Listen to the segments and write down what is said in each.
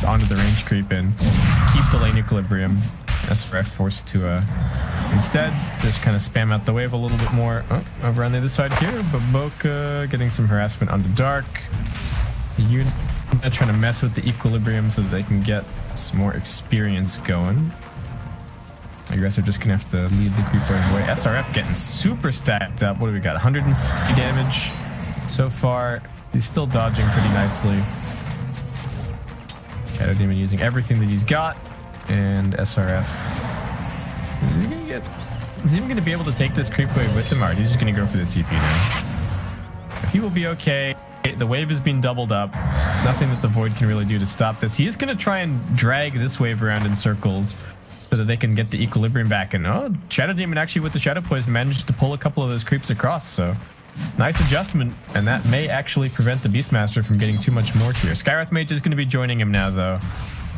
onto the range creep and keep the lane equilibrium. SRF forced to instead just kind of spam out the wave a little bit more. Oh, over on the other side here, Baboka getting some harassment onto Dark. Unit trying to mess with the equilibrium so that they can get some more experience going. Aggressive just gonna have to lead the creep right away. SRF getting super stacked up. What do we got? 160 damage so far. He's still dodging pretty nicely. Shadow Demon using everything that he's got. And SRF. Is he even gonna be able to take this creep wave with him? Alright, he's just gonna go for the TP now. He will be okay. The wave has been doubled up. Nothing that the Void can really do to stop this. He is gonna try and drag this wave around in circles so that they can get the equilibrium back. And oh, Shadow Demon actually with the Shadow Poison managed to pull a couple of those creeps across. So nice adjustment, and that may actually prevent the Beastmaster from getting too much more here. Skywrath Mage is going to be joining him now, though.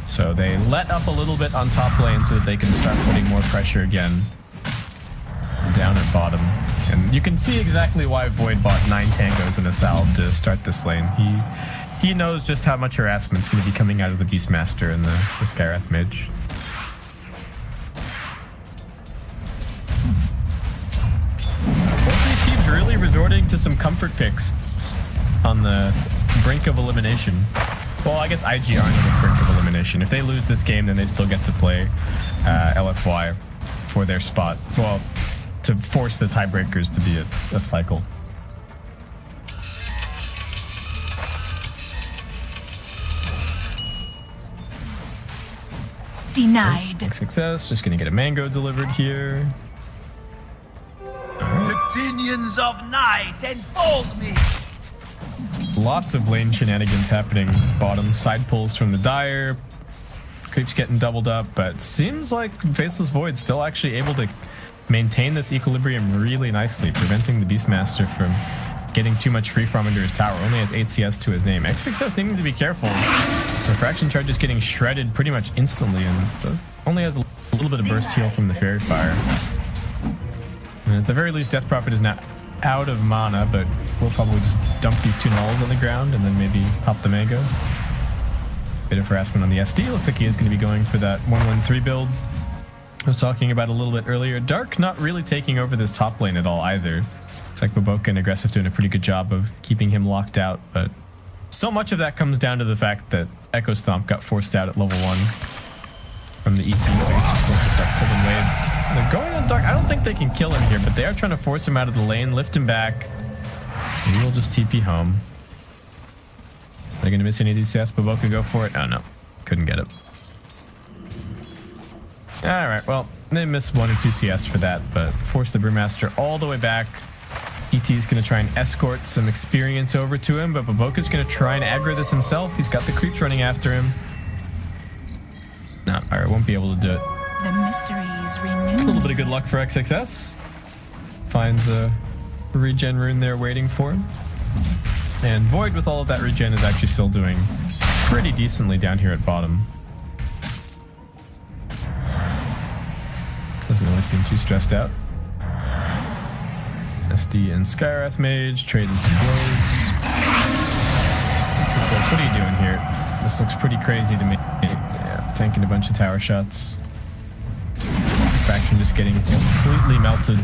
So they let up a little bit on top lane so that they can start putting more pressure again down at bottom. And you can see exactly why Void bought 9 tangos and a salve to start this lane. He knows just how much harassment's going to be coming out of the Beastmaster and the Skywrath Mage. Really resorting to some comfort picks on the brink of elimination. Well, I guess IG aren't on the brink of elimination. If they lose this game, then they still get to play LFY for their spot. Well, to force the tiebreakers to be a cycle. Denied. Success. Just gonna get a mango delivered here. The pinions of night enfold me. Lots of lane shenanigans happening. Bottom side pulls from the Dire. Creeps getting doubled up, but seems like Faceless Void still actually able to maintain this equilibrium really nicely, preventing the Beastmaster from getting too much free from under his tower. Only has 8 CS to his name. XXS needing to be careful. Refraction Charge is getting shredded pretty much instantly, and only has a little bit of burst heal from the Fairy Fire. And at the very least, Death Prophet is now out of mana, but we'll probably just dump these 2 nulls on the ground and then maybe pop the mango. Bit of harassment on the SD. Looks like he is going to be going for that 1-1-3 build I was talking about a little bit earlier. Dark not really taking over this top lane at all either. Looks like Baboka and Aggressive doing a pretty good job of keeping him locked out, but so much of that comes down to the fact that Echo Stomp got forced out at level 1 from the ET, so he's just going to start pulling waves. They're going on Dark. I don't think they can kill him here, but they are trying to force him out of the lane, lift him back, and he will just TP home. They're going to miss any of these CS. Baboka go for it. Oh no, couldn't get it. Alright, well, they missed 1 or 2 CS for that, but force the Brewmaster all the way back. ET is going to try and escort some experience over to him, but Baboka's going to try and aggro this himself. He's got the creeps running after him. No, alright, won't be able to do it. The mysteries renewed. A little bit of good luck for XXS. Finds a regen rune there waiting for him. And Void, with all of that regen, is actually still doing pretty decently down here at bottom. Doesn't really seem too stressed out. SD and Skywrath Mage trading some blows. XXS, what are you doing here? This looks pretty crazy to me. Yeah, tanking a bunch of tower shots. Faction just getting completely melted.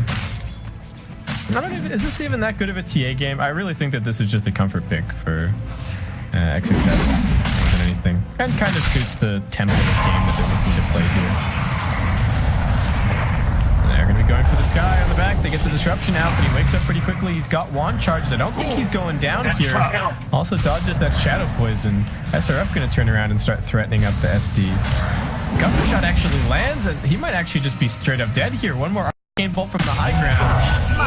I don't even, is this even that good of a TA game? I really think that this is just a comfort pick for XXS more than anything. And kind of suits the template of game that they're looking to play here. They're going to be going for the Sky on the back. They get the disruption out, but he wakes up pretty quickly. He's got wand charges. I don't think he's going down here. Also dodges that Shadow Poison. SRF going to turn around and start threatening up the SD. Gusto Shot actually lands, and he might actually just be straight up dead here. One more arcane bolt from the high ground.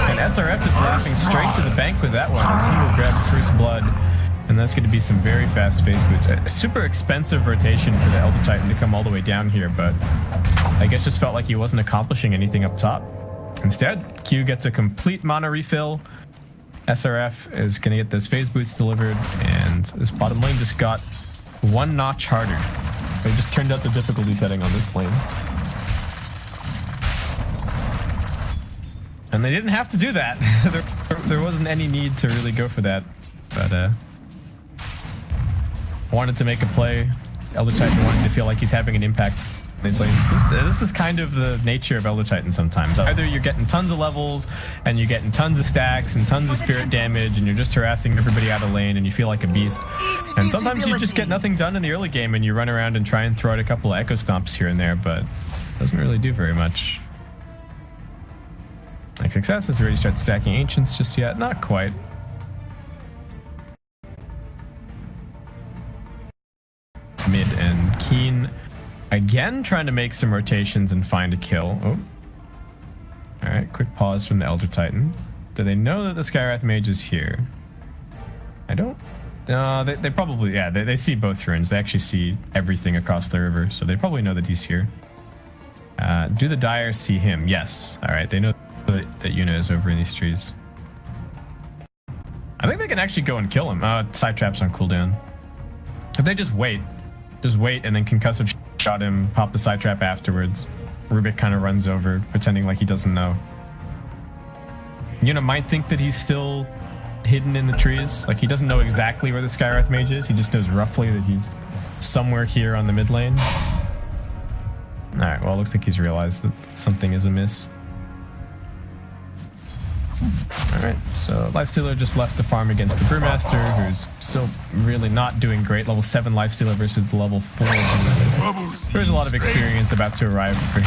And SRF is laughing straight to the bank with that one as he will grab First Blood. And that's going to be some very fast phase boots. A super expensive rotation for the Elder Titan to come all the way down here, but I guess just felt like he wasn't accomplishing anything up top. Instead, Q gets a complete mana refill. SRF is going to get those phase boots delivered, and this bottom lane just got 1 notch harder. They just turned out the difficulty setting on this lane. And they didn't have to do that. there wasn't any need to really go for that, but wanted to make a play Elder Titan wanting to feel like he's having an impact. It's like, this is kind of the nature of Elder Titan sometimes. Either you're getting tons of levels and you're getting tons of stacks and tons of spirit damage and you're just harassing everybody out of lane and you feel like a beast. And sometimes you just get nothing done in the early game and you run around and try and throw out a couple of echo stomps here and there, but it doesn't really do very much. Like Success has already started stacking Ancients just yet. Not quite. Mid and Keen. Again, trying to make some rotations and find a kill. Oh. Alright, quick pause from the Elder Titan. Do they know that the Skywrath Mage is here? I don't... No, they probably... Yeah, they see both runes. They actually see everything across the river, so they probably know that he's here. Do the Dire see him? Yes. Alright, they know that Yuna is over in these trees. I think they can actually go and kill him. Side Trap's on cooldown. If they just wait and then concussive shot him, pop the side trap afterwards. Rubik kind of runs over, pretending like he doesn't know. Yuna might think that he's still hidden in the trees. Like, he doesn't know exactly where the Skywrath Mage is. He just knows roughly that he's somewhere here on the mid lane. Alright, well, it looks like he's realized that something is amiss. Alright, so Lifestealer just left to farm against the Brewmaster, who's still really not doing great. Level 7 Lifestealer versus the level 4. There's a lot of experience about to arrive for him.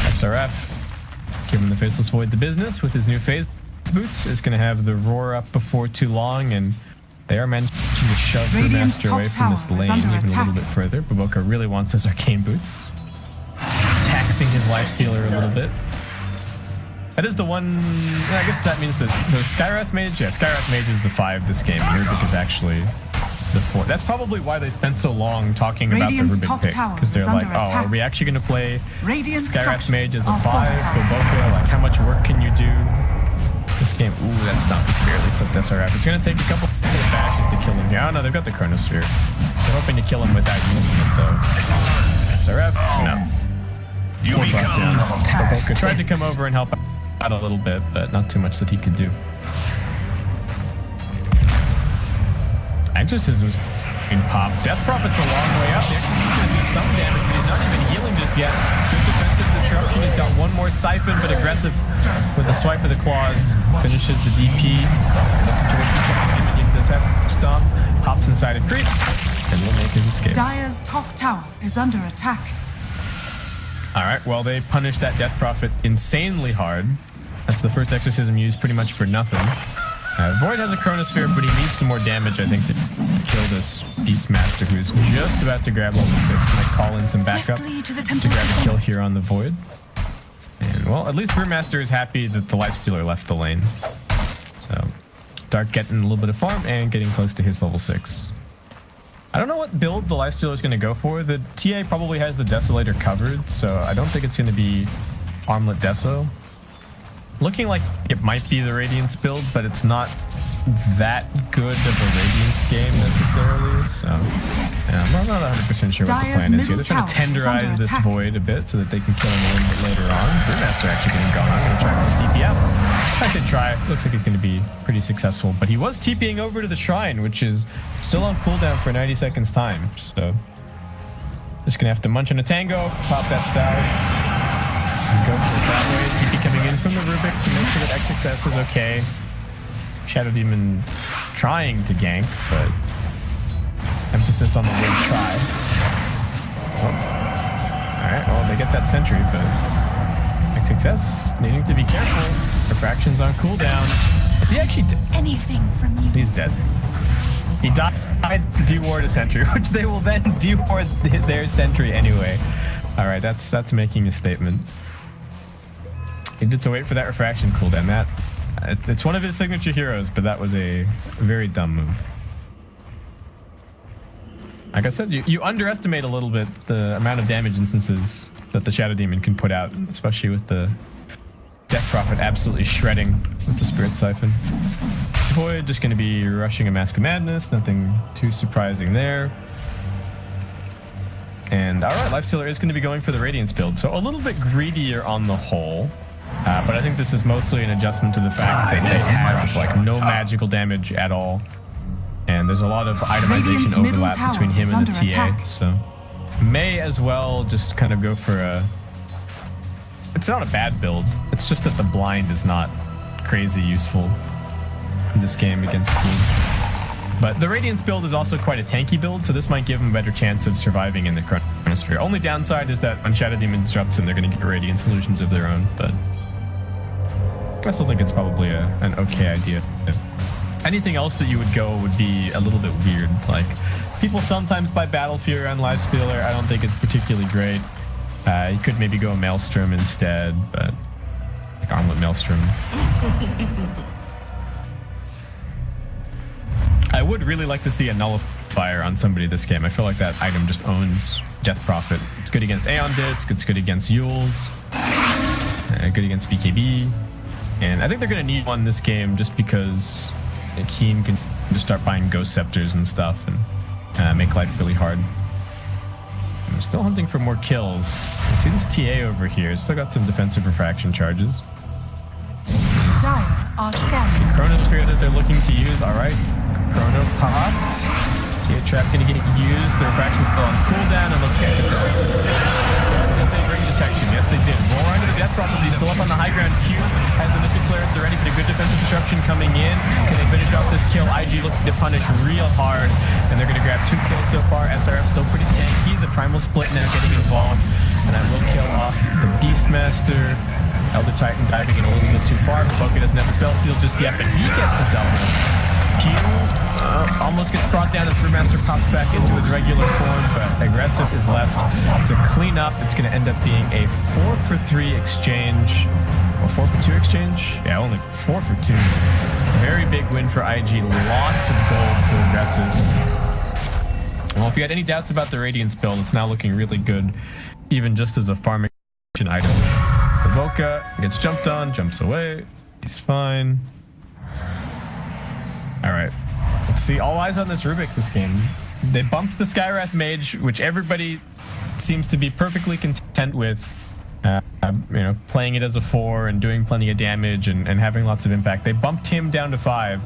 SRF, giving the Faceless Void the business with his new phase boots, is going to have the roar up before too long, and they are managing to shove Brewmaster away from this lane even a little bit further. Baboka really wants those arcane boots, taxing his Lifestealer a little bit. That is the one... I guess that means that... So Skywrath Mage? Yeah, Skywrath Mage is the 5 this game. Rubik is actually the 4. That's probably why they spent so long talking about the Rubik pick. Because they're like, oh, are we actually going to play Skywrath Mage as a 5? Baboka, like, how much work can you do? This game... Ooh, that stomp barely clipped SRF. It's going to take a couple of bashes to kill him here. Oh, no, they've got the Chronosphere. They're hoping to kill him without using it, though. SRF? No. Baboka tried to come over and help out a little bit, but not too much that he could do. Exorcism's being popped. Death Prophet's a long way up. The Exorcist is going to do some damage, but he's not even healing just yet. Good defensive disruption. He's got one more Siphon, but aggressive with a swipe of the claws. Finishes the DP. He does have stomp. Hops inside a creep, and will make his escape. Dire's top tower is under attack. Alright, well, they punished that Death Prophet insanely hard. That's the first Exorcism used pretty much for nothing. Void has a Chronosphere, but he needs some more damage, I think, to kill this Beastmaster, who's just about to grab level 6. Might call in some backup to grab a kill here on the Void. And, well, at least Brewmaster is happy that the Lifestealer left the lane. So, Dark getting a little bit of farm and getting close to his level 6. I don't know what build the Lifestealer is going to go for. The TA probably has the Desolator covered, so I don't think it's going to be Armlet Deso. Looking like it might be the Radiance build, but it's not that good of a Radiance game necessarily, so yeah, I'm not 100% sure what the plan is here. They're trying to tenderize this Void a bit so that they can kill him a little bit later on. Brewmaster actually getting going. I'm going to try to TP out. I said try. Looks like he's going to be pretty successful, but he was TPing over to the Shrine, which is still on cooldown for 90 seconds time, so just going to have to munch on a tango, pop that Salve. Go for it that way. TP coming in from the Rubik to make sure that XXS is okay. Shadow Demon trying to gank, but emphasis on the word try. Oh. Alright, well, they get that sentry, but XXS needing to be careful. Refraction's on cooldown. Is he actually anything from you? He's dead. He died to deward a sentry, which they will then deward their sentry anyway. Alright, that's making a statement. He did to wait for that refraction cooldown. It's one of his signature heroes, but that was a very dumb move. Like I said, you underestimate a little bit the amount of damage instances that the Shadow Demon can put out, especially with the Death Prophet absolutely shredding with the Spirit Siphon. Void just going to be rushing a Mask of Madness, nothing too surprising there. And alright, Lifestealer is going to be going for the Radiance build, so a little bit greedier on the whole. But I think this is mostly an adjustment to the fact that they have like no magical damage at all. And and there's a lot of Radiant's itemization middle overlap tower between him is and the under TA, attack. so may as well just kind of go for a... It's not a bad build, it's just that the blind is not crazy useful in this game against Keen. But the Radiance build is also quite a tanky build, so this might give him a better chance of surviving in the Chronosphere. Only downside is that when Shadow Demon disrupts him, they're going to get Radiant solutions of their own, but I still think it's probably an okay idea. Anything else that you would go would be a little bit weird. Like, people sometimes buy Battle Fury on Lifestealer. I don't think it's particularly great. You could maybe go Maelstrom instead, but like Armlet Maelstrom. I would really like to see a Nullifier on somebody this game. I feel like that item just owns Death Prophet. It's good against Aeon Disc, it's good against Yules, good against BKB. And I think they're going to need one this game just because Keen can just start buying Ghost Scepters and stuff and make life really hard. I'm still hunting for more kills. See this TA over here. Still got some defensive refraction charges. Dire are scanning. Chronosphere that they're looking to use. Alright. Chrono popped. TA trap gonna get used. The refraction's still on cooldown, and let's get this. Did they bring detection? Yes, they did. Roll right into the Death Prophet. He's still up on the high ground. Q has the Mystic Flare. They're ready for the good defensive disruption coming in. Can they finish off this kill? IG looking to punish real hard, and they're gonna grab 2 kills so far. SRF still pretty tanky. The Primal Split now getting involved, and that will kill off the Beastmaster. Elder Titan diving in a little bit too far. Boca doesn't have a spell steal just yet, but he gets the double. Q almost gets brought down as Brewmaster pops back into his regular form, but Aggressive is left to clean up. It's going to end up being a 4-for-3 exchange. Or 4-for-2 exchange? Yeah, only 4-for-2. Very big win for IG. Lots of gold for Aggressive. Well, if you had any doubts about the Radiance build, it's now looking really good, even just as a farming item. Boca gets jumped on, jumps away. He's fine. Alright. Let's see. All eyes on this Rubik this game. They bumped the Skywrath Mage, which everybody seems to be perfectly content with. You know, playing it as a 4 and doing plenty of damage and having lots of impact. They bumped him down to 5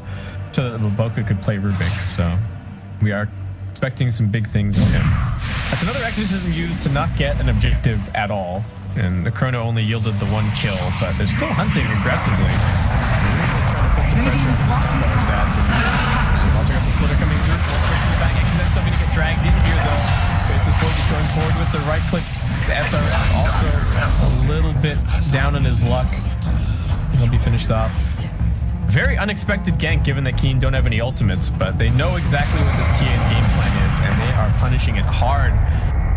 so that Boca could play Rubik. So we are expecting some big things of him. That's another exorcism used to not get an objective at all. And the Chrono only yielded the 1 kill, but they're still hunting aggressively. Really trying to put some pressure on the top of Assassin. We've also got the Splitter coming through. Bang X, and then still going to get dragged in here, though. Faceless Void just going forward with the right click. It's SRF also a little bit down on his luck. He'll be finished off. Very unexpected gank, given that Keen don't have any ultimates, but they know exactly what this TA's game plan is, and they are punishing it hard.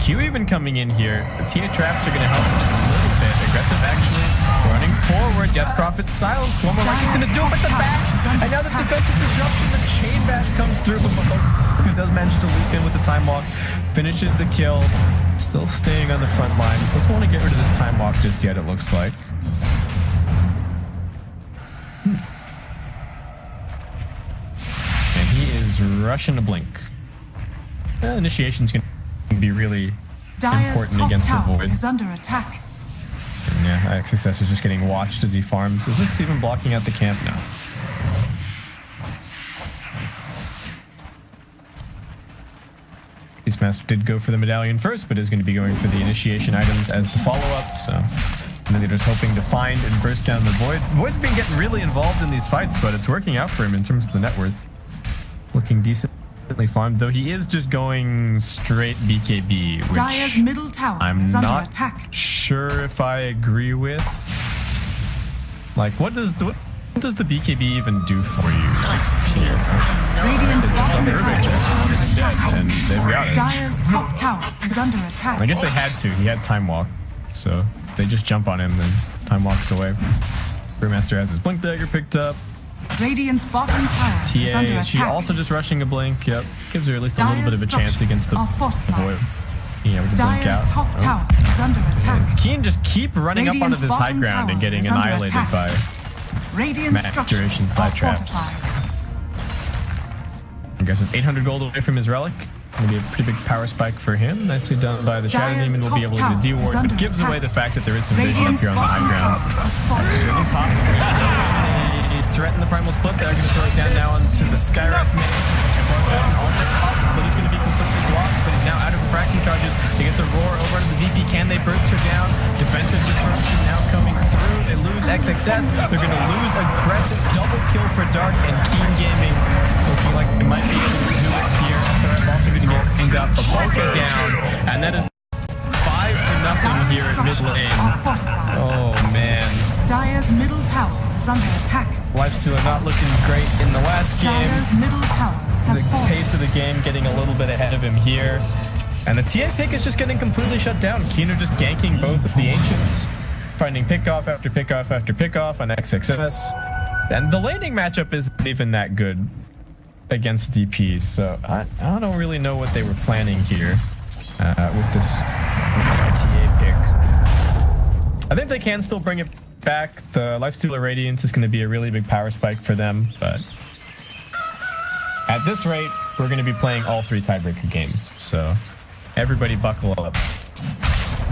Q even coming in here. The TA traps are going to help just a little bit. Aggressive actually running forward. Death Prophet silence. One more like he's going to do it with the back. And now the defensive disruption, the chain bash comes through, but Boca does manage to leap in with the time walk. Finishes the kill. Still staying on the front line. Doesn't want to get rid of this time walk just yet, it looks like. And he is rushing to blink. Initiation's going to be really important against the Void. Is under attack. And yeah, XSS is just getting watched as he farms. Is this even blocking out the camp? No. Beastmaster did go for the medallion first, but is going to be going for the initiation items as the follow-up, so and they're just hoping to find and burst down the Void. Void's been getting really involved in these fights, but it's working out for him in terms of the net worth. Looking decently farmed, though he is just going straight BKB, which Dire's middle tower is under attack. Sure if I agree with. Like, what does the BKB even do for you? Here? Radiant's bottom tower is dead, and they've got it. Dire's top tower is under attack. I guess they had to. He had time walk, so they just jump on him and time walks away. Brewmaster has his blink dagger picked up. Radiant's bottom tower is under attack. She also just rushing a blink. Yep, gives her at least a little bit of a chance against the Void. Yeah, we can blink out. Top tower is under attack. Keen just keep running up onto this high ground and getting annihilated by max duration side traps. I guess with 800 gold away from his relic, maybe a pretty big power spike for him. Nicely done by the Shadow Demon. Will be able to D-ward, but gives away the fact that there is some vision up here on the high ground. Threaten the Primal Split. They're going to throw it down now onto the Skywrath Mage. Assassin also pops, but he's going to be completely blocked, but he's now out of fracking charges. They get the roar over to the DP. Can they burst her down? Defensive disruption now coming through. They lose XXS. They're going to lose aggressive double kill for Dark, and Keen Gaming looking like they might be able to do it here. SRF also going to get pinged up. Boca down, and that is 5-0 here at mid lane. Oh man. Dire's middle tower is under attack. Lifestealer not looking great in the last game. Dire's middle tower has The fallen. pace of the game getting a little bit ahead of him here. And the TA pick is just getting completely shut down. Keener just ganking both of the Ancients, finding pickoff after pickoff after pickoff on XXS. And the laning matchup isn't even that good against DPs, so I don't really know what they were planning here with this TA pick. I think they can still bring it back. The Lifestealer Radiance is going to be a really big power spike for them, but at this rate, we're going to be playing all 3 tiebreaker games, so everybody buckle up.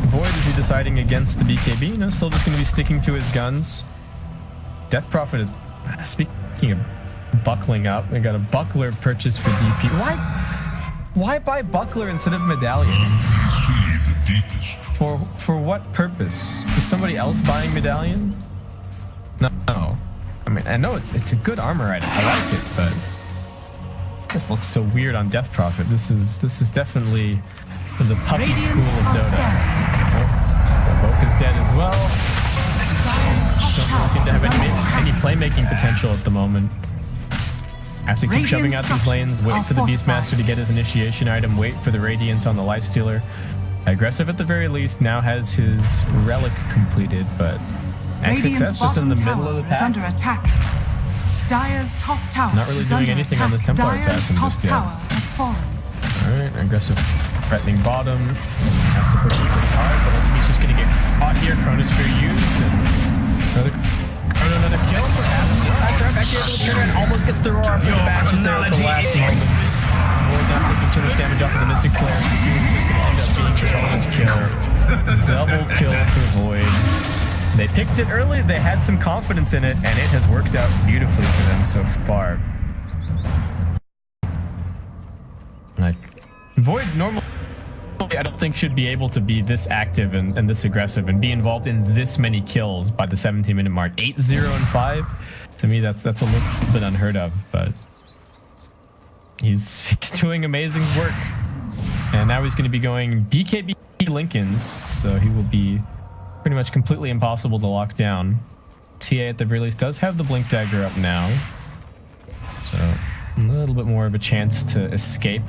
Void, is he deciding against the BKB? No, still just going to be sticking to his guns. Death Prophet is, speaking of buckling up, we got a buckler purchased for DP. Why buy buckler instead of medallion? For what purpose? Is somebody else buying medallion? No. I mean, I know it's a good armor item. I like it, but it just looks so weird on Death Prophet. This is definitely the puppy school of Dota. Oh, Boca's dead as well. Don't really seem to have any playmaking potential at the moment. Have to keep shoving out these lanes, wait for the Beastmaster to get his initiation item, wait for the Radiance on the Lifestealer. Aggressive at the very least, now has his relic completed, but XXS just in the middle of the pack. Under attack. Dire's top tower Not really is doing under anything attack. on this Templar Dire's Assassin top just yet. tower has fallen. Alright, aggressive threatening bottom. Has to push it pretty hard, but looks like he's just gonna get caught here. Chronosphere used, and another kill perhaps. SRF actually able to turn around, almost gets the roar up the bashes there at the last moment. Void not taking too much damage off of the Mystic Flare. Just gonna end up being the bonus kill. Double kill for Void. They picked it early, they had some confidence in it, and it has worked out beautifully for them so far. Like, Void normally, I don't think, should be able to be this active and this aggressive and be involved in this many kills by the 17-minute mark. 8-0 and 5. To me, that's a little bit unheard of, but he's doing amazing work. And now he's going to be going BKB Lincolns, so he will be pretty much completely impossible to lock down. TA at the very least does have the Blink Dagger up now, so a little bit more of a chance to escape.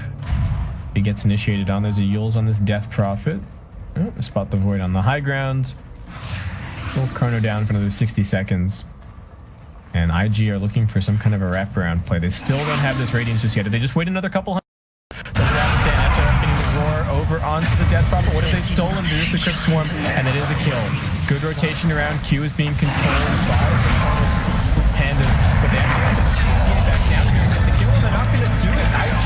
He gets initiated on. There's a Yules on this Death Prophet. Oh, spot the Void on the high ground. Still chrono down for another 60 seconds. And IG are looking for some kind of a wraparound play. They still don't have this Radiance just yet. Did they just wait another couple hundred? SRF getting the roar over onto the Death Prophet. What have they stolen? There's the Crypt Swarm, and it is a kill. Good rotation around. Q is being controlled by the Panda. But they actually have to back down here and get the kill. They're not going to do it. IG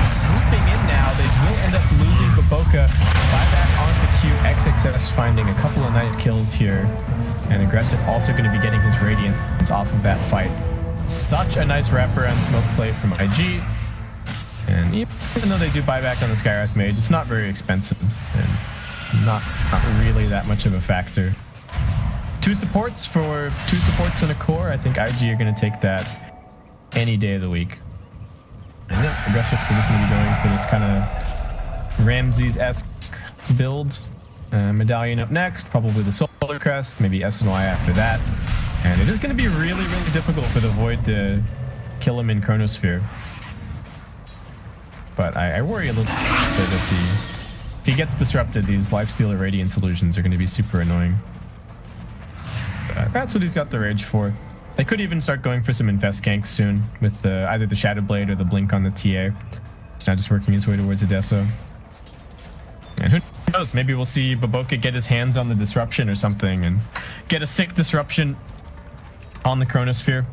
swooping in now. They will end up losing Baboka. Buyback onto Q. XXS finding a couple of nice kills here. And Aggressive also going to be getting his Radiance off of that fight. Such a nice wraparound smoke play from IG. And even though they do buyback on the Skywrath Mage, it's not very expensive and not really that much of a factor. Two supports and a core. I think IG are going to take that any day of the week. And yeah, Aggressive still just going to be going for this kind of Ramses-esque build. Medallion up next, probably the Solar Crest, maybe SNY after that. And it is going to be really, really difficult for the Void to kill him in Chronosphere. But I worry a little bit if he gets disrupted, these Lifestealer Radiance illusions are going to be super annoying. That's what he's got the Rage for. They could even start going for some Infest ganks soon with either the Shadow Blade or the Blink on the TA. He's now just working his way towards Adesso. And who knows, maybe we'll see Baboka get his hands on the disruption or something and get a sick disruption on the Chronosphere.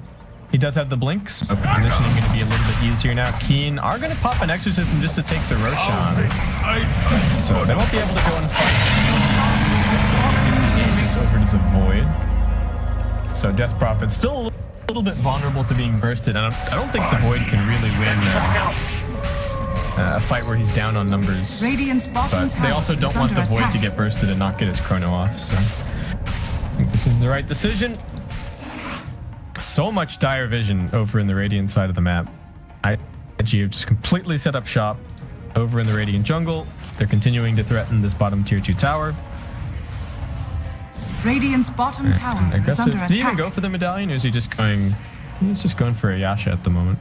He does have the Blink, so positioning going to be a little bit easier now. Keen are going to pop an Exorcism just to take the Roshan. So they won't be able to go and fight. This over to the Void. So Death Prophet still a little bit vulnerable to being bursted. And I don't think the Void can really win a fight where he's down on numbers. Radiant's bottom But tower they also don't is want the under Void attack. to get bursted and not get his chrono off, so I think this is the right decision. So much dire vision over in the Radiant side of the map. IG have just completely set up shop over in the Radiant jungle. They're continuing to threaten this bottom tier 2 tower. Radiant's bottom tower is Aggressive. under Did he even attack. go for the medallion, or is he just going? He's just going for a Yasha at the moment.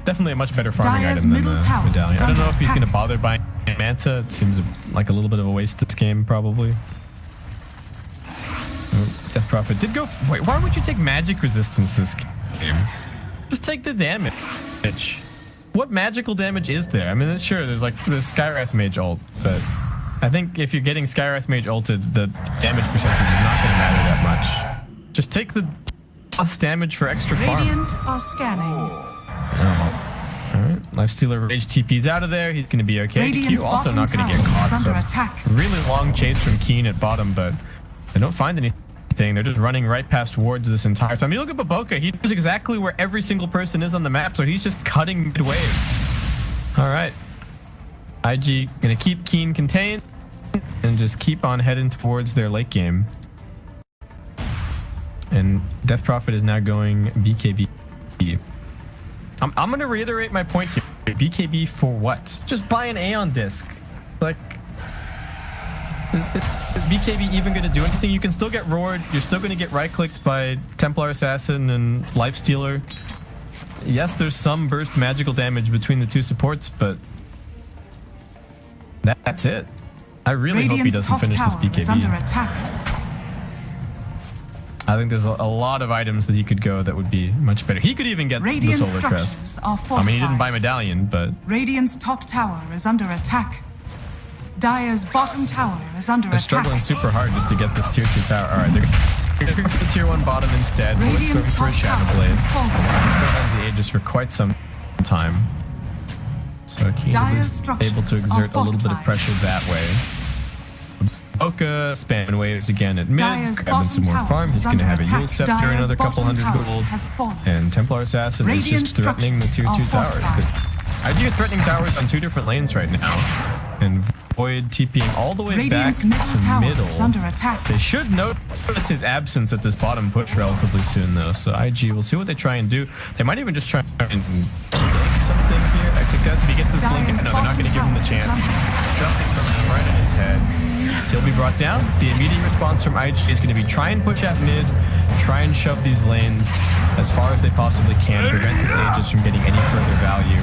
Definitely a much better farming Dire's item than middle the tower medallion. is I don't know under if he's going to attack. bother buying Manta. It seems like a little bit of a waste this game, probably. Oh, Death Prophet did go. Wait, why would you take magic resistance this game? Just take the damage. What magical damage is there? I mean, sure, there's like the Skywrath Mage ult, but I think if you're getting Skywrath Mage ulted, the damage percentage is not going to matter that much. Just take the plus damage for extra farm. Radiant are scanning. Alright, Lifestealer Rage TP's out of there. He's going to be okay. Radiant's Q also bottom not going to get tower caught. is So under attack. really long chase from Keen at bottom, but they don't find anything. They're just running right past wards this entire time. You look at Baboka, he knows exactly where every single person is on the map, so he's just cutting mid-wave. Alright. IG going to keep Keen contained and just keep on heading towards their late game. And Death Prophet is now going BKB. I'm going to reiterate my point here. BKB for what? Just buy an Aeon disc. Like, is BKB even going to do anything? You can still get roared. You're still going to get right-clicked by Templar Assassin and Lifestealer. Yes, there's some burst magical damage between the two supports, but that's it. I really hope he Radiant's doesn't top finish this tower is under BKB. attack. I think there's a lot of items that he could go that would be much better. He could even get Radiant the Solar structures Crest. are I fortified. mean, he didn't buy Medallion, but Radiant's top tower is under attack. Dire's bottom tower is under they're attack. struggling super hard just to get this tier 2 tower. Alright, they're going for the tier 1 bottom instead. Let's go Radiant's for a top Shadow tower Blade. is falling. He still has the Aegis for quite some time. So Keen Dire's was able to structures are exert a little bit of fortified. pressure that way. Oka spamming waves again at mid, Dire's grabbing some more bottom farm. tower He's is going to under have a Yule attack. Scepter, Dire's another couple bottom hundred tower gold. has fallen. And Templar Assassin Radiant is just threatening the tier 2 structures are tower. fortified. I do threatening towers on 2 different lanes right now. And Void TPing all the way Radiant's back middle to tower middle. is under attack. They should notice his absence at this bottom push relatively soon, though. So IG, we'll see what they try and do. They might even just try and blink something here. I think that's if he gets this blink. No, they're not going to give him the chance. Jumping from him right in his head. He'll be brought down. The immediate response from IG is going to be try and push at mid, try and shove these lanes as far as they possibly can, prevent this Aegis from getting any further value.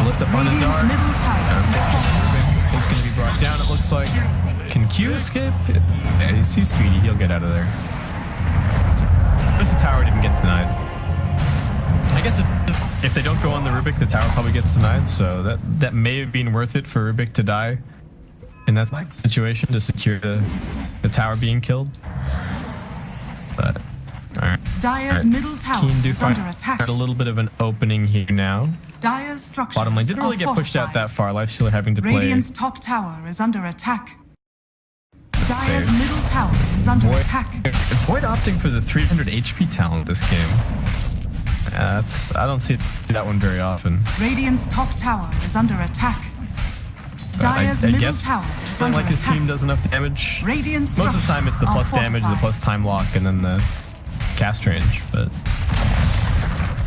Lift up on his Radiant's dart. middle tower is falling. He's going to be brought down, it looks like. Can Q escape? Yeah, he's speedy. He'll get out of there. At least the tower didn't get denied. I guess if they don't go on the Rubik, the tower probably gets denied, so that may have been worth it for Rubik to die in that situation to secure the tower being killed. But, alright. Dire's middle tower Keen do is find under attack. a little bit of an opening here now. Dire's structures Bottom lane didn't really are get pushed out fortified. that far. Lifestealer having to play. Radiant's top tower is under attack. Dire's save. middle tower is under attack. Void opting for the 300 HP talent this game. I don't see that one very often. Radiant's top tower is under attack. Dire's I middle guess tower is it's not under like his attack. team does enough damage. Radiant Most of the time it's the plus structures are damage, the fortified. plus time lock, and then the cast range. But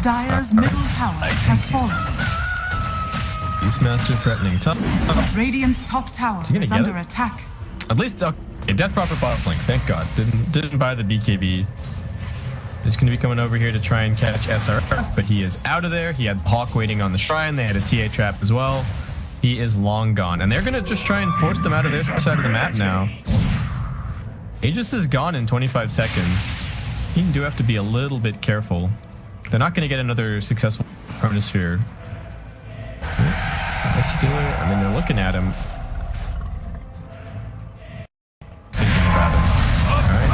Dire's middle tower has fallen. Beastmaster threatening top. Radiant's top tower he gonna is get under it? attack. At least okay, Death Prophet bot flank. Thank God. Didn't buy the BKB. He's going to be coming over here to try and catch SRF, but he is out of there. He had Hawk waiting on the shrine. They had a TA trap as well. He is long gone. And they're going to just try and force them out of their side of the map now. Aegis is gone in 25 seconds. He do have to be a little bit careful. They're not going to get another successful Chronosphere. Stealer, I mean, they're looking at him. Thinking about him. Alright.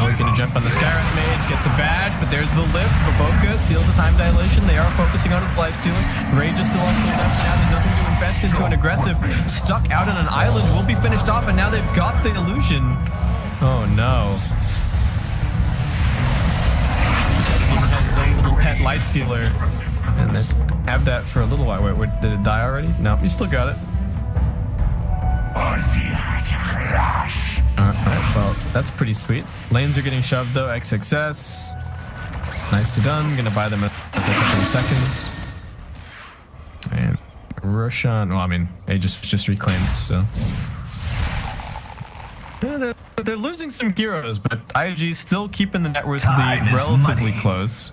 We're going to jump on the Skywrath Mage, gets a badge, but there's the lift. Baboka steals the time dilation. They are focusing on the Lifestealer. Rage is still on cooldown. Now there's nothing to invest into an aggressive. Stuck out on an island, will be finished off, and now they've got the illusion. Oh no. He has his own little pet Lifestealer. And then have that for a little while. Wait, did it die already? No, you still got it. Alright, well, that's pretty sweet. Lanes are getting shoved though, XXS. Nicely done. Gonna buy them a couple of seconds. And Roshan, well, I mean, they just reclaimed, so. Yeah, they're losing some heroes, but IG still keeping the net worth lead relatively close.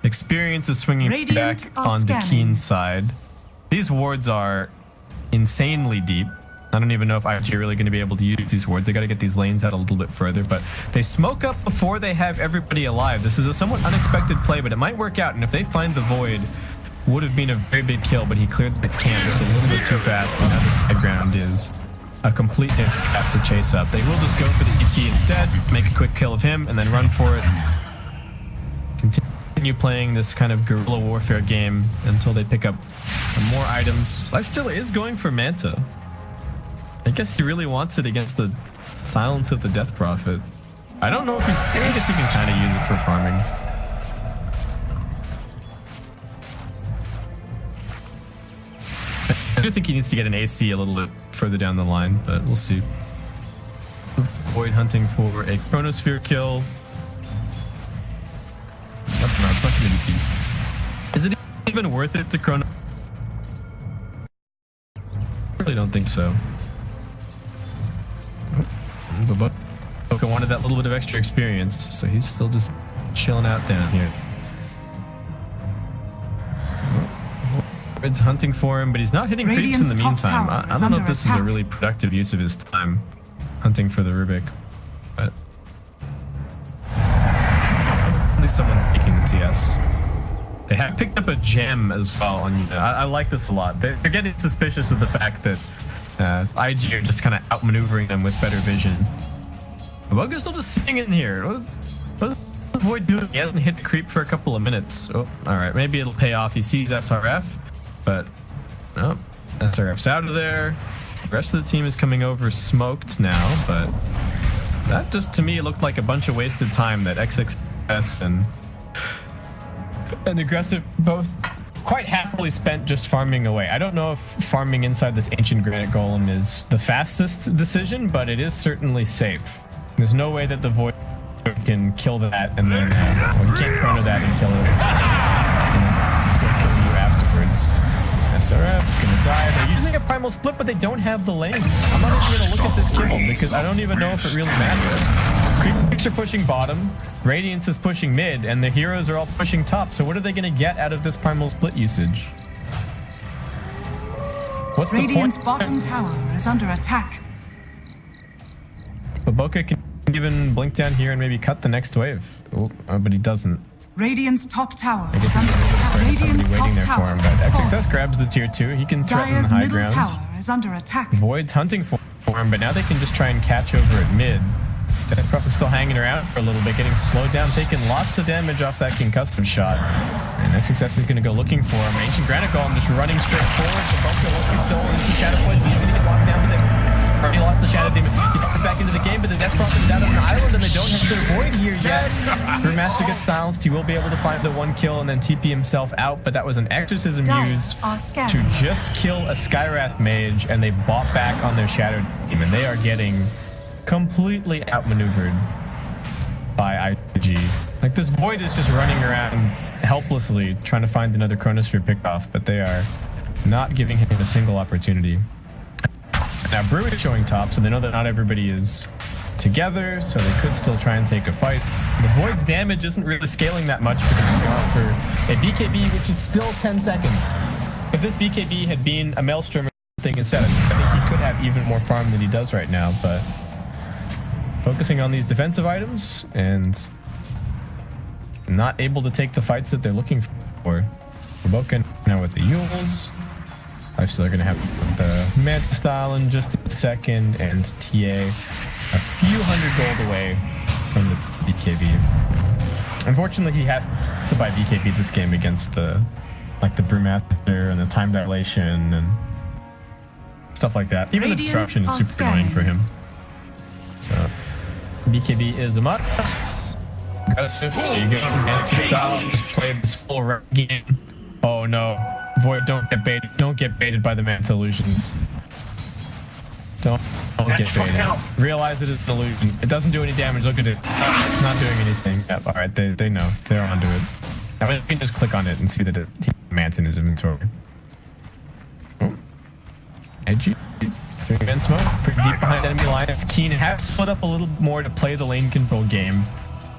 Experience is swinging Radiant back are on the scanning. Keen side. These wards are insanely deep. I don't even know if IG are really going to be able to use these wards. They got to get these lanes out a little bit further, but they smoke up before they have everybody alive. This is a somewhat unexpected play, but it might work out. And if they find the void, would have been a very big kill, but he cleared the camp just a little bit too fast. And now this high ground is a complete have to chase up. They will just go for the ET instead, make a quick kill of him, and then run for it. Continue playing this kind of guerrilla warfare game until they pick up more items. Life still is going for Manta. I guess he really wants it against the Silence of the Death Prophet. I don't know if he's... I guess he can kind of use it for farming. I do think he needs to get an AC a little bit further down the line, but we'll see. Void hunting for a Chronosphere kill. No, it's not going to be. Is it even worth it to Chrono? I really don't think so. But Boca wanted that little bit of extra experience, so he's still just chilling out down here. Red's hunting for him, but he's not hitting creeps in the meantime. I don't know if this is a really productive use of his time hunting for the Rubik, but at least someone's taking the TS. They have picked up a gem as well on you. I like this a lot. They're getting suspicious of the fact that IG are just kind of outmaneuvering them with better vision. Boga's still just sitting in here. What's the Void doing? He hasn't hit creep for a couple of minutes. Oh, alright, maybe it'll pay off. He sees SRF, but oh, SRF's out of there. The rest of the team is coming over smoked now, but that just to me looked like a bunch of wasted time that XXS and Aggressive both quite happily spent just farming away. I don't know if farming inside this ancient granite golem is the fastest decision, but it is certainly safe. There's no way that the Void can kill that and then well, you can't chrono that and kill it. Still kill you afterwards. SRF gonna die. They're using a primal split, but they don't have the lanes. I'm not even gonna look at this kill because I don't even know if it really matters. Creeps are pushing bottom, Radiance is pushing mid, and the heroes are all pushing top. So what are they gonna get out of this primal split usage? What's the point? Radiant's bottom tower is under attack. But Boca can even blink down here and maybe cut the next wave. Oh, but he doesn't. Radiant's top tower I guess is under attack. Radiant's top waiting there for tower him, but is XXS fallen. grabs the tier 2. He can threaten Dire's high middle ground. tower is under attack. Void's hunting for him, but now they can just try and catch over at mid. Death Prophet's still hanging around for a little bit, getting slowed down, taking lots of damage off that concussive shot. And XXS is going to go looking for him. Ancient Granite Golem just running straight forward. The Bunker looks he's still into Shadow Point. He's going to get locked down, but they already lost the Shadow Demon. He gets back into the game, but the Death Prophet is out on an island, and they don't have their Void here yet. Brewmaster gets silenced. He will be able to find the one kill and then TP himself out, but that was an exorcism used to just kill a Skywrath Mage, and they bought back on their Shadow Demon. They are getting completely outmaneuvered by IG. Like, this Void is just running around helplessly trying to find another Chronosphere pickoff, but they are not giving him a single opportunity. Now Brew is showing top, so they know that not everybody is together, so they could still try and take a fight. The Void's damage isn't really scaling that much because he's going for a BKB, which is still 10 seconds. If this BKB had been a Maelstrom or something instead, I think he could have even more farm than he does right now, but focusing on these defensive items and not able to take the fights that they're looking for. Boca now with the Yules. Obviously, they're going to have the Manta style in just a second, and TA a few hundred gold away from the BKB. Unfortunately, he has to buy BKB this game against the Brewmaster and the time dilation and stuff like that. Even the disruption is super annoying for him. So BKB is a must. Aggressive. There you go. Manta style just played this full game. Oh no. Void, don't get baited. Don't get baited by the Manta illusions. Don't get baited. Realize that it's an illusion. It doesn't do any damage. Look at it. It's not doing anything. Yep, alright, they know. They're onto it. I mean, you can just click on it and see that it's Manta in his inventory. Oh. Edgy. 3-man smoke. Pretty deep behind enemy lines. Keen have split up a little more to play the lane control game.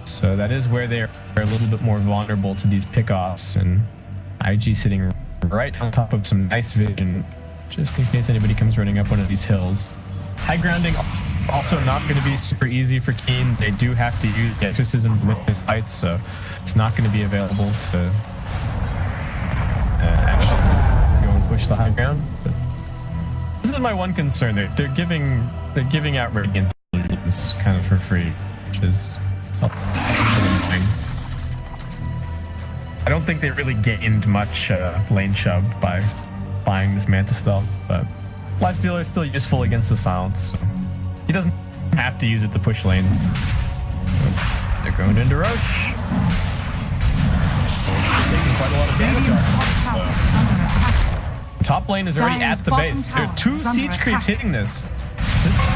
So that is where they're a little bit more vulnerable to these pickoffs. And IG sitting right on top of some nice vision, just in case anybody comes running up one of these hills. High grounding also not going to be super easy for Keen. They do have to use the exorcism with the fights, so it's not going to be available to actually go and push the high ground. But this is my one concern. They're giving out radiant illusions kind of for free, which is I don't think they really gained much lane shove by buying this Manta stealth, but Lifestealer is still useful against the silence, so he doesn't have to use it to push lanes. They're going into Roche. Taking quite a lot of damage off. Top lane is already at the base. There are 2 siege creeps hitting this.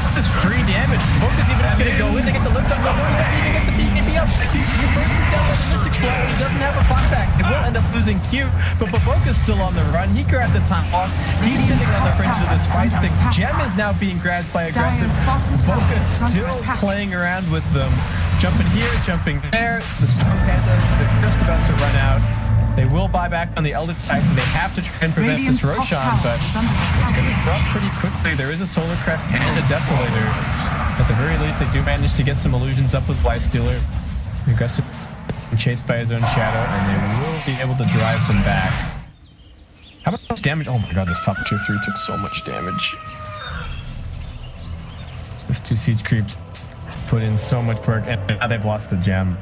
This is free damage. Boca's even going to go in to get the lift up. Not only that, even get the BKB up. He breaks it down with the Mystic Flow. He doesn't have a buyback. It will end up losing Q, but Boca's still on the run. He grabbed the time off. He's sitting on the fringe of this fight. The gem is now being grabbed by aggressive. Boca's still playing around with them. Jumping here, jumping there. The Storm Panda, they're just about to run out. They will buy back on the Eldritch side, and they have to try and prevent this Roshan, but it's going to drop pretty quickly. There is a Solar Crest and a Desolator. At the very least, they do manage to get some illusions up with Lifestealer. Aggressive and chased by his own shadow, and they will be able to drive them back. How much damage? Oh my god, this top tier 3 took so much damage. Those 2 siege creeps put in so much work, and now they've lost the gem.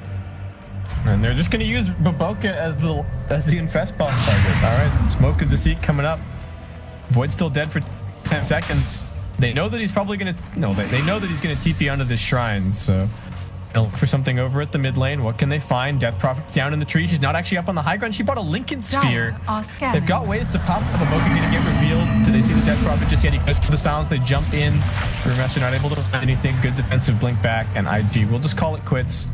And they're just going to use Baboka as the infest bomb target. All right, Smoke of Deceit coming up. Void's still dead for 10 seconds. They know that he's probably going to... No, they know that he's going to TP onto this shrine, so... They'll look for something over at the mid lane. What can they find? Death Prophet's down in the tree. She's not actually up on the high ground. She bought a Lincoln Sphere. They've got ways to pop the Baboka going to get revealed. Do they see the Death Prophet just yet? He goes for the silence. They jump in. Brewmaster not able to find anything. Good defensive blink back, and IG will just call it quits.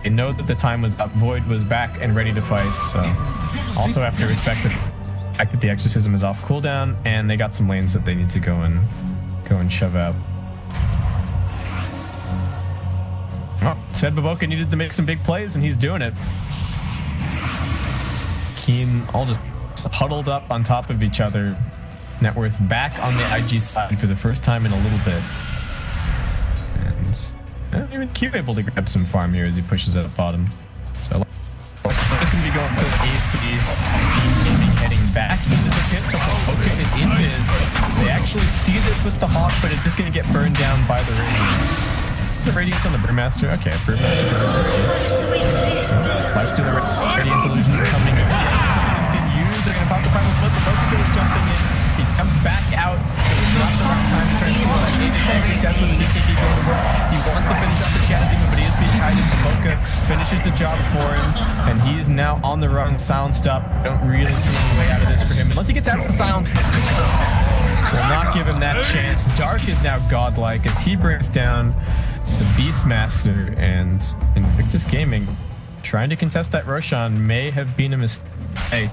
They know that the time was up. Void was back and ready to fight, so also have to respect the fact that the exorcism is off cooldown, and they got some lanes that they need to go and shove out. Oh, said Baboka needed to make some big plays, and he's doing it. Keen all just huddled up on top of each other. Net worth back on the IG side for the first time in a little bit. Even Q able to grab some farm here as he pushes at the bottom. So just going to be going for the AC. Gaming heading back into the pit. Baboka is in biz. They actually see this with the Hawk, but it's just going to get burned down by the Radiance. The Radiance on the Brewmaster. Okay, Brewmaster. Lifestealer Radiance illusions are coming in. They're going to pop the final flip. Baboka is jumping in. He comes back out. It's not the right time to try and steal that exit test with the DKD going to work. He wants to finish up the Jazzy, but he is being guided. Baboka finishes the job for him, and he's now on the run, silenced up. Don't really see any way out of this for him, unless he gets out of the silence. Will not give him that chance. Dark is now godlike as he brings down the Beastmaster, and Invictus Gaming trying to contest that Roshan may have been a mistake.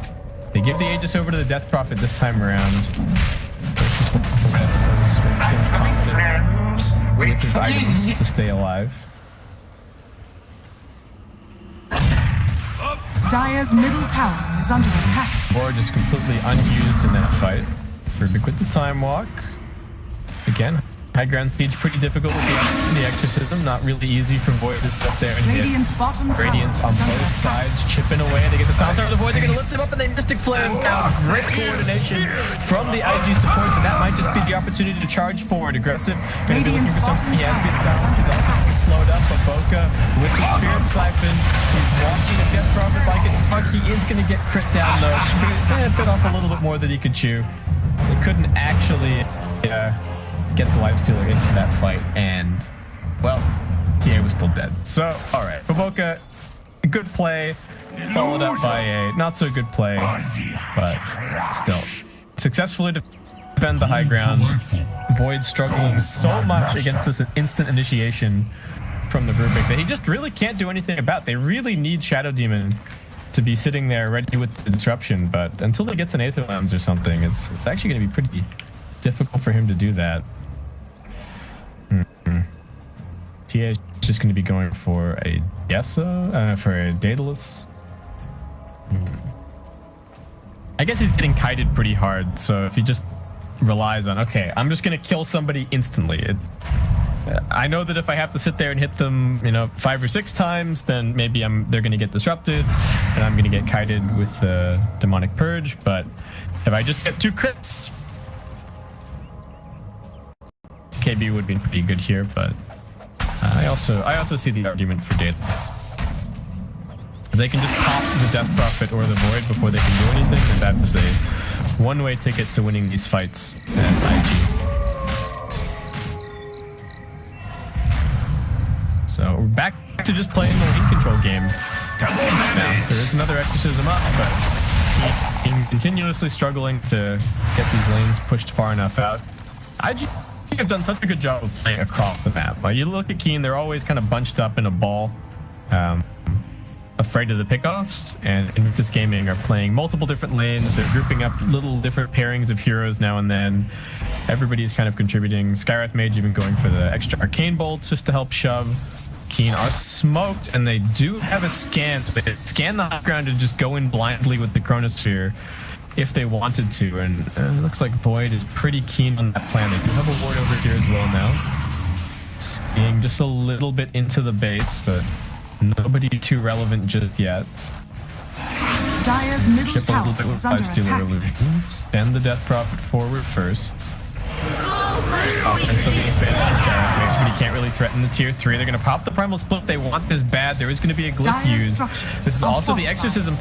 They give the Aegis over to the Death Prophet this time around. This is what I suppose confident with his items to stay alive. Dire's middle tower is under attack. Or just completely unused in that fight. Rubik with the time walk. Again, high ground siege pretty difficult with the exorcism. Not really easy for Void to sit up there and Radiant's hit. bottom Radiance on both sides, chipping away. They get the silence over the Void. They're going to lift him up and they Mystic Flare him down. Great coordination from the IG support, and that might just be the opportunity to charge forward. Aggressive. Going to be looking for something. He has been silenced. He's also slowed up. Baboka with the Spirit Siphon. He's watching the Death Prophet like it's hard. He is going to get crit down though. Bit off a little bit more than he could chew. They couldn't actually get the Lifestealer into that fight, and well, TA was still dead. So, all right, Baboka, good play. Followed up by a not so good play, but still. Successfully defend the high ground. Void struggling so much against this instant initiation from the Rubik that he just really can't do anything about. They really need Shadow Demon to be sitting there ready with the disruption, but until he gets an Aether Lens or something, it's actually going to be pretty difficult for him to do that. TI is just going to be going for a Yesa, for a Daedalus. I guess he's getting kited pretty hard, so if he just relies on, okay, I'm just going to kill somebody instantly. I know that if I have to sit there and hit them, 5 or 6 times, then maybe they're going to get disrupted, and I'm going to get kited with the Demonic Purge, but if I just get 2 crits, KB would be pretty good here, but I also see the argument for Daedalus. If they can just pop the Death Prophet or the Void before they can do anything, then that is a one-way ticket to winning these fights as IG. So we're back to just playing the lane control game. Now, there is another Exorcism up, but he's continuously struggling to get these lanes pushed far enough out. IG have done such a good job of playing across the map. You look at Keen, they're always kind of bunched up in a ball, afraid of the pickoffs, and Invictus Gaming are playing multiple different lanes. They're grouping up little different pairings of heroes now and then. Everybody's kind of contributing. Skywrath Mage even going for the extra Arcane Bolts just to help shove. Keen are smoked, and they do have a scan, but they scan the high ground and just go in blindly with the Chronosphere if they wanted to, and it looks like Void is pretty keen on that plan. They do have a ward over here as well now. Skiing just a little bit into the base, but nobody too relevant just yet. Dire's middle Chip a little tower bit with is under 5 Stealer attack. Illusions. Send the Death Prophet forward first. Offense doesn't expand on Skywrath Mage, but he can't really threaten the tier 3. They're going to pop the Primal Split. They want this bad. There is going to be a glyph Dire's used. structures This is are also the fortified. Exorcism